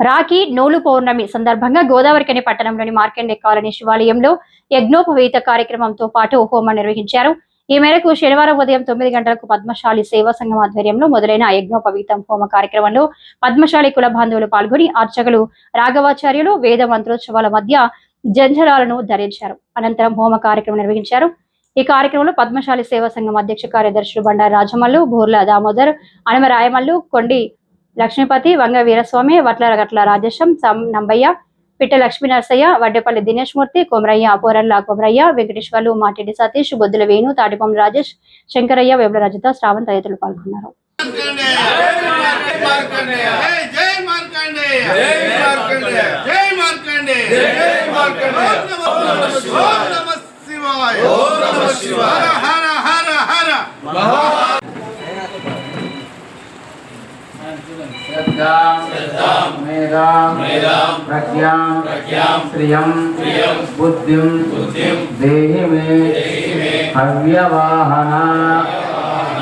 రాఖీ నూలు పౌర్ణమి సందర్భంగా గోదావరికని పట్టణంలోని మార్కండే కాలనీ శివాలయంలో యజ్ఞోపవీత కార్యక్రమంతో పాటు హోమం నిర్వహించారు. ఈ మేరకు శనివారం ఉదయం 9 గంటలకు పద్మశాలి సేవా సంఘం ఆధ్వర్యంలో మొదలైన యజ్ఞోపవీతం హోమ కార్యక్రమంలో పద్మశాలి కుల బాంధవులు పాల్గొని అర్చకులు రాఘవాచార్యులు వేద మంత్రోత్సవాల మధ్య జంజరాలను ధరించారు. అనంతరం హోమ కార్యక్రమం నిర్వహించారు. ఈ కార్యక్రమంలో పద్మశాలి సేవా సంఘం అధ్యక్ష కార్యదర్శులు బండారు రాజమల్లు, బూర్ల దామోదర్, అనమరాయమల్లు, కొండి లక్ష్మీపతి, వంగ వీరస్వామి, వట్లగట్ల రాజేశం, నంబయ్య, పిట్ట లక్ష్మీ నరసయ్య, వడ్డేపల్లి దినేష్ మూర్తి, కొమరయ్య, అపోరల్ల కొమరయ్య, వెంకటేశ్వర్లు, మాటిడి సతీష్, బొద్దుల వేణు, తాటిపం రాజేష్, శంకరయ్య, వేముల రజిత, శ్రావణ్ తదితరులు పాల్గొన్నారు. प्रज्ञां श्रियं बुद्धिं देहि मे हव्यवाहना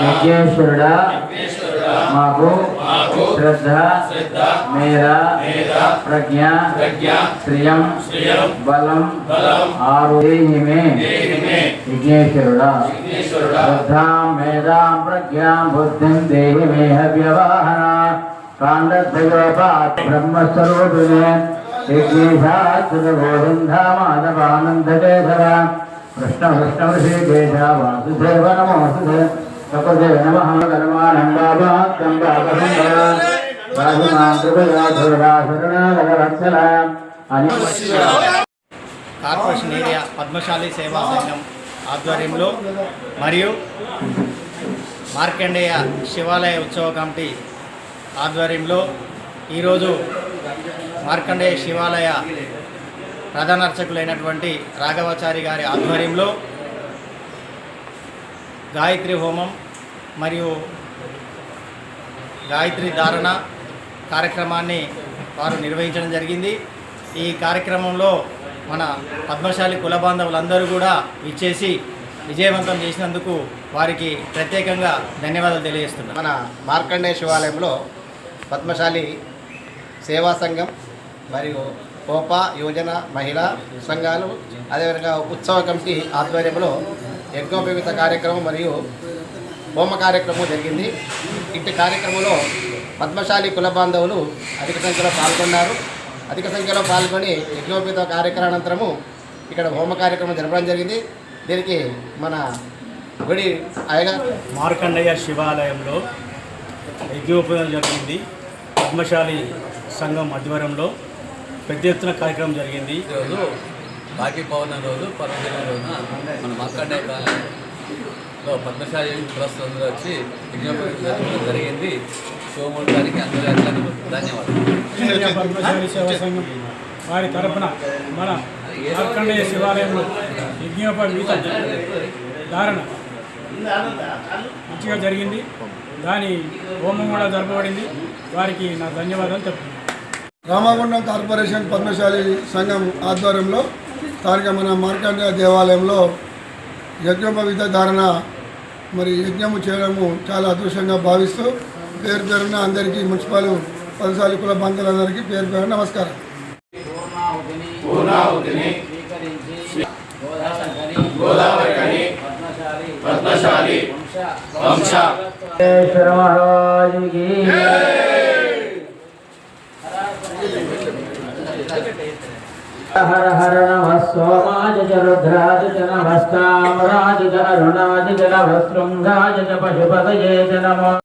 यज्ञेश्वरुडा माको श्रद्धा मेरा प्रज्ञा श्रियं बलं आरोग्य में यज्ञेश्वरुडा श्रद्धा मेधा प्रज्ञा बुद्धिं देहि मे हव्यवाहना कांडद्वयोपात् ब्रह्मस्वरूपिणे यज्ञेशाच्युतगोविन्दा माधवानन्दकेशव कृष्ण ऋषिकेश वासुदेव नमोऽस्तुते सकुते नमः कर्माणं बाबात्यं बाबसुन्दरा राजुनां कृपया धुर्वा शरणागतवत्सला కార్పొరేషన్ ఏరియా పద్మశాలి సేవా సంఘం ఆధ్వర్యంలో మరియు మార్కండేయ శివాలయ ఉత్సవ కమిటీ ఆధ్వర్యంలో ఈరోజు మార్కండేయ శివాలయ ప్రధాన అర్చకులైనటువంటి రాఘవాచారి గారి ఆధ్వర్యంలో గాయత్రి హోమం మరియు గాయత్రి ధారణ కార్యక్రమాన్ని వారు నిర్వహించడం జరిగింది. ఈ కార్యక్రమంలో మన పద్మశాలి కుల బాంధవులందరూ కూడా ఇచ్చేసి విజయవంతం చేసినందుకు వారికి ప్రత్యేకంగా ధన్యవాదాలు తెలియజేస్తున్నాను. మన మార్కండేయ శివాలయంలో పద్మశాలి సేవా సంఘం మరియు కోపా యోజన మహిళా సంఘాలు అదేవిధంగా ఉత్సవ కమిటీ ఆధ్వర్యంలో యజ్ఞోపవీత కార్యక్రమం మరియు హోమ కార్యక్రమం జరిగింది. ఇట్టి కార్యక్రమంలో పద్మశాలి కుల బాంధవులు అధిక సంఖ్యలో పాల్గొన్నారు. అధిక సంఖ్యలో పాల్గొని యజ్ఞోపవీత కార్యక్రమానంతరము ఇక్కడ హోమ కార్యక్రమం జరపడం జరిగింది. దీనికి మన గుడి అయ్యగా మార్కండేయ శివాలయంలో యజ్ఞోపవీతం జరిగింది. పద్మశాలి సంఘం ఆధ్వర్యంలో పెద్ద ఎత్తున కార్యక్రమం జరిగింది. ఈరోజు రాఖీ పౌర్ణమి రోజు పర్వదినం రోజున మన మార్కండేయ కాలనీలో పద్మశాలి కులస్తులందరూ వచ్చి యజ్ఞోపవీతం జరిగింది. సోమవారానికి అందరికీ ధన్యవాదాలు. పద్మశాలి సేవా సంఘం వారి తరఫున మన మార్కండేయ శివాలయంలో యజ్ఞోపవీత ధారణ మంచిగా జరిగింది. దాని హోమం కూడా జరపబడింది. వారికి నా ధన్యవాదాలు చెప్తున్నాను. రామగుండం కార్పొరేషన్ పద్మశాలి సంఘం ఆధ్వర్యంలో స్థానిక మన మార్కండేయ దేవాలయంలో యజ్ఞోపవీత ధారణ మరి యజ్ఞము చేయడము చాలా అదృష్టంగా భావిస్తూ పేరు పేరున అందరికీ మున్సిపల్ పద్మశాలి కుల బంధువులందరికీ పేరు పేరు నమస్కారం. हर हर नमः सोमाय च रुद्राय च नमः कामराय च अरुणाय च नमः शृंगाय च पशुपतये च नमः।